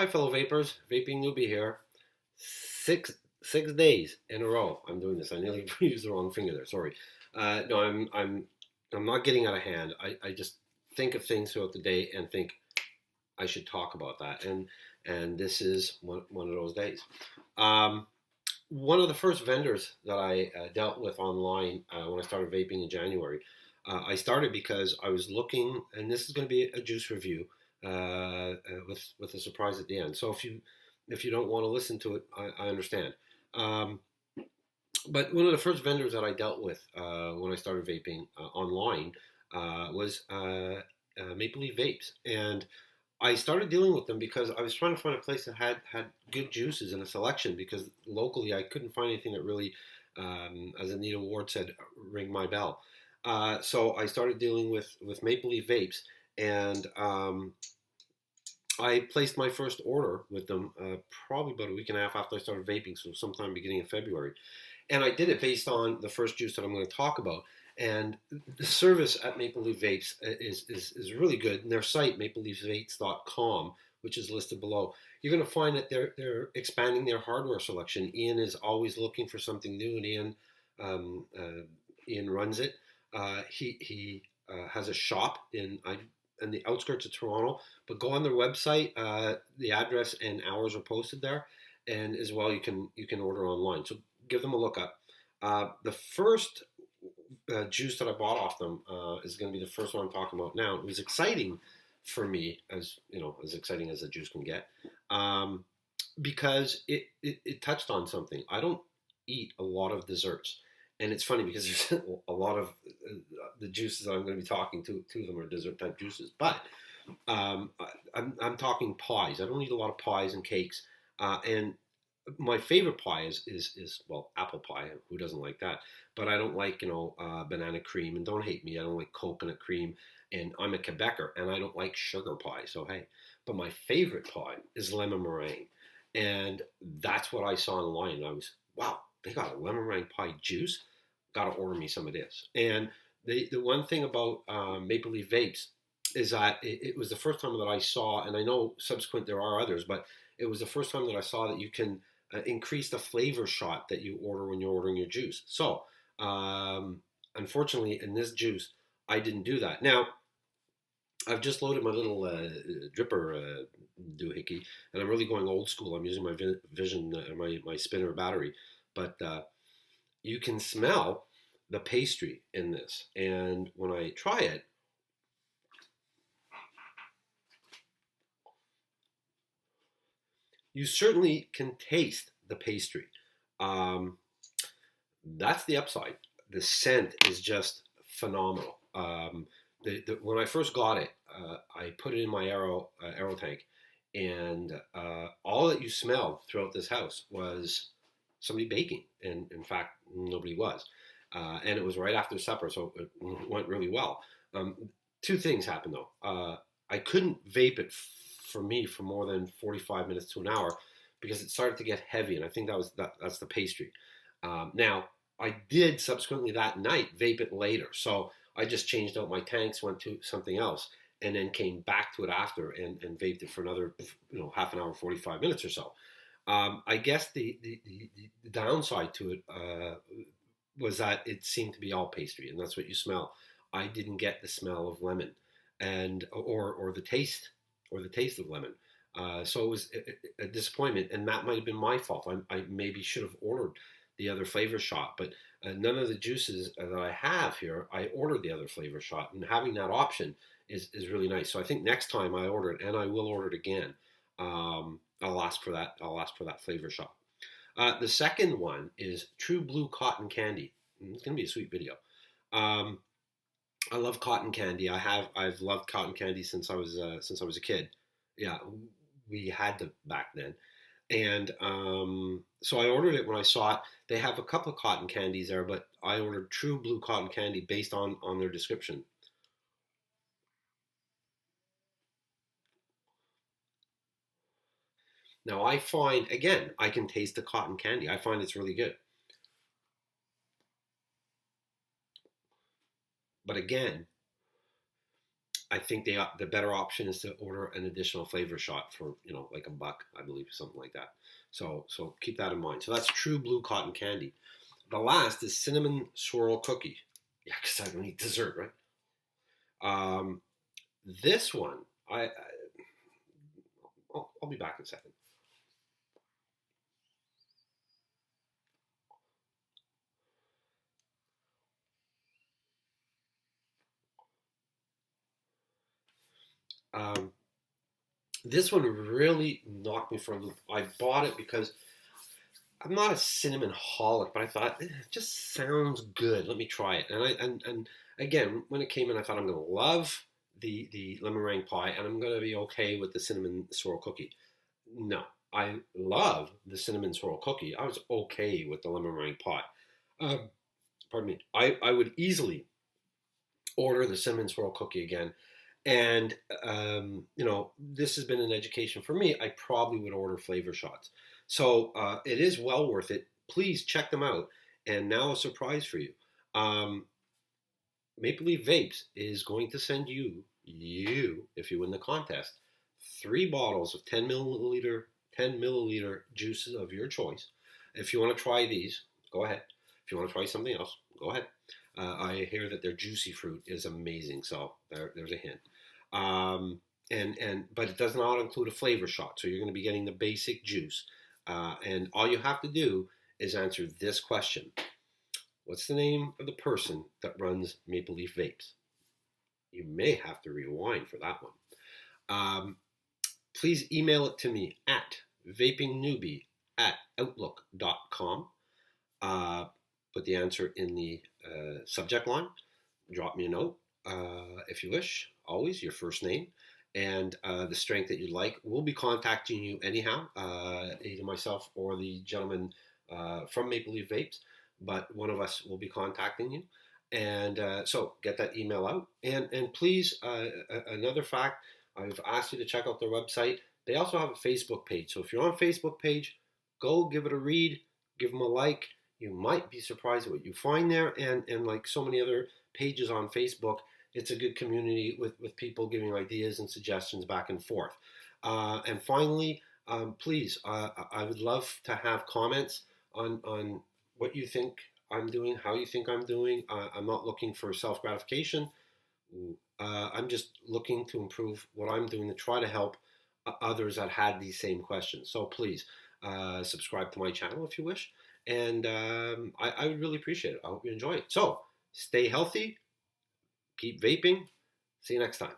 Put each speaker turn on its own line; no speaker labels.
Hi, fellow vapors. Vaping Newbie here. Six days in a row. I'm doing this. I nearly used the wrong finger there. Sorry. No, I'm not getting out of hand. I just think of things throughout the day and think I should talk about that. And this is one of those days. Um, One of the first vendors that I dealt with online when I started vaping in January, I started because I was looking, and this is going to be a juice review with a surprise at the end. So if you don't want to listen to it, I understand. Um, but one of the first vendors that I dealt with when I started vaping online was Maple Leaf Vapes, and I started dealing with them because I was trying to find a place that had good juices in a selection because locally I couldn't find anything that really, as Anita Ward said, ring my bell. So I started dealing with Maple Leaf Vapes, and I placed my first order with them probably about a week and a half after I started vaping, so sometime beginning of February. And I did it based on the first juice that I'm going to talk about. And the service at Maple Leaf Vapes is really good. And their site, mapleleafvapes.com, which is listed below, you're going to find that they're expanding their hardware selection. Ian is always looking for something new, and Ian runs it. He has a shop in the outskirts of Toronto, but go on their website. The address and hours are posted there, and as well you can order online. So give them a look up. The first juice that I bought off them is going to be the first one I'm talking about now. It was exciting for me, as as exciting as a juice can get, because it touched on something. I don't eat a lot of desserts, and it's funny because there's a lot of the juices that I'm going to be talking to. Two of them are dessert type juices, but I'm talking pies. I don't eat a lot of pies and cakes, and my favorite pie is well, apple pie. Who doesn't like that? But I don't like banana cream, and don't hate me. I don't like coconut cream, and I'm a Quebecer, and I don't like sugar pie. So hey, but my favorite pie is lemon meringue, and that's what I saw online. And I was, wow, they got a lemon meringue pie juice. Got to order me some of this. And the one thing about Maple Leaf Vapes is that it was the first time that I saw, and I know subsequent there are others, but it was the first time that I saw that you can increase the flavor shot that you order when you're ordering your juice. So, unfortunately, in this juice, I didn't do that. Now, I've just loaded my little dripper doohickey, and I'm really going old school. I'm using my Vision, my spinner battery, but you can smell the pastry in this. And when I try it, you certainly can taste the pastry. Um, that's the upside. The scent is just phenomenal. When I first got it, I put it in my aero tank, and all that you smelled throughout this house was somebody baking, and in fact, nobody was. And it was right after supper, so it went really well. Two things happened though. I couldn't vape it for me for more than 45 minutes to an hour because it started to get heavy, and I think that's the pastry. Now, I did subsequently that night vape it later, so I just changed out my tanks, went to something else, and then came back to it after and vaped it for another half an hour, 45 minutes or so. I guess the downside to it was that it seemed to be all pastry, and that's what you smell. I didn't get the smell of lemon, and or the taste of lemon. So it was a disappointment, and that might have been my fault. I maybe should have ordered the other flavor shot, but none of the juices that I have here, I ordered the other flavor shot, and having that option is really nice. So I think next time I order it, and I will order it again, I'll ask for that. I'll ask for that flavor shot. The second one is True Blue Cotton Candy. It's gonna be a sweet video. Um, I love cotton candy. I've loved cotton candy since I was a kid. Yeah, we had them back then, and so I ordered it when I saw it. They have a couple of cotton candies there, but I ordered True Blue Cotton Candy based on their description. Now I find again I can taste the cotton candy. I find it's really good, but again I think the better option is to order an additional flavor shot for, you know, like $1, I believe, something like that. So keep that in mind. So that's True Blue Cotton Candy. The last is cinnamon swirl cookie. Yeah, because I don't eat dessert, right? Um, this one, I'll be back in a second. Um, this one really knocked me for a loop. I bought it because I'm not a cinnamon holic, but I thought it just sounds good. Let me try it. And again, when it came in, I thought I'm going to love the lemon meringue pie, and I'm going to be okay with the cinnamon swirl cookie. No, I love the cinnamon swirl cookie. I was okay with the lemon meringue pie. Uh, pardon me. I would easily order the cinnamon swirl cookie again. And you know, this has been an education for me. I probably would order flavor shots. So it is well worth it. Please check them out. And now a surprise for you. Maple Leaf Vapes is going to send you, if you win the contest, 3 bottles of 10 milliliter juices of your choice. If you want to try these, go ahead. If you want to try something else, go ahead. I hear that their juicy fruit is amazing, so there's a hint. But it does not include a flavor shot, so you're going to be getting the basic juice. And all you have to do is answer this question: what's the name of the person that runs Maple Leaf Vapes? You may have to rewind for that one. Please email it to me at vapingnewbie@outlook.com. Put the answer in the subject line. Drop me a note if you wish. Always your first name and the strength that you'd like. We'll be contacting you anyhow, either myself or the gentleman from Maple Leaf Vapes, but one of us will be contacting you. And so get that email out. And please, another fact, I've asked you to check out their website. They also have a Facebook page. So if you're on Facebook page, go give it a read, give them a like. You might be surprised at what you find there. And like so many other pages on Facebook, it's a good community with people giving ideas and suggestions back and forth. And finally, please, I would love to have comments on what you think I'm doing, how you think I'm doing. I'm not looking for self-gratification. I'm just looking to improve what I'm doing to try to help others that had these same questions. So please subscribe to my channel if you wish. And I would really appreciate it. I hope you enjoy it. So stay healthy, keep vaping. See you next time.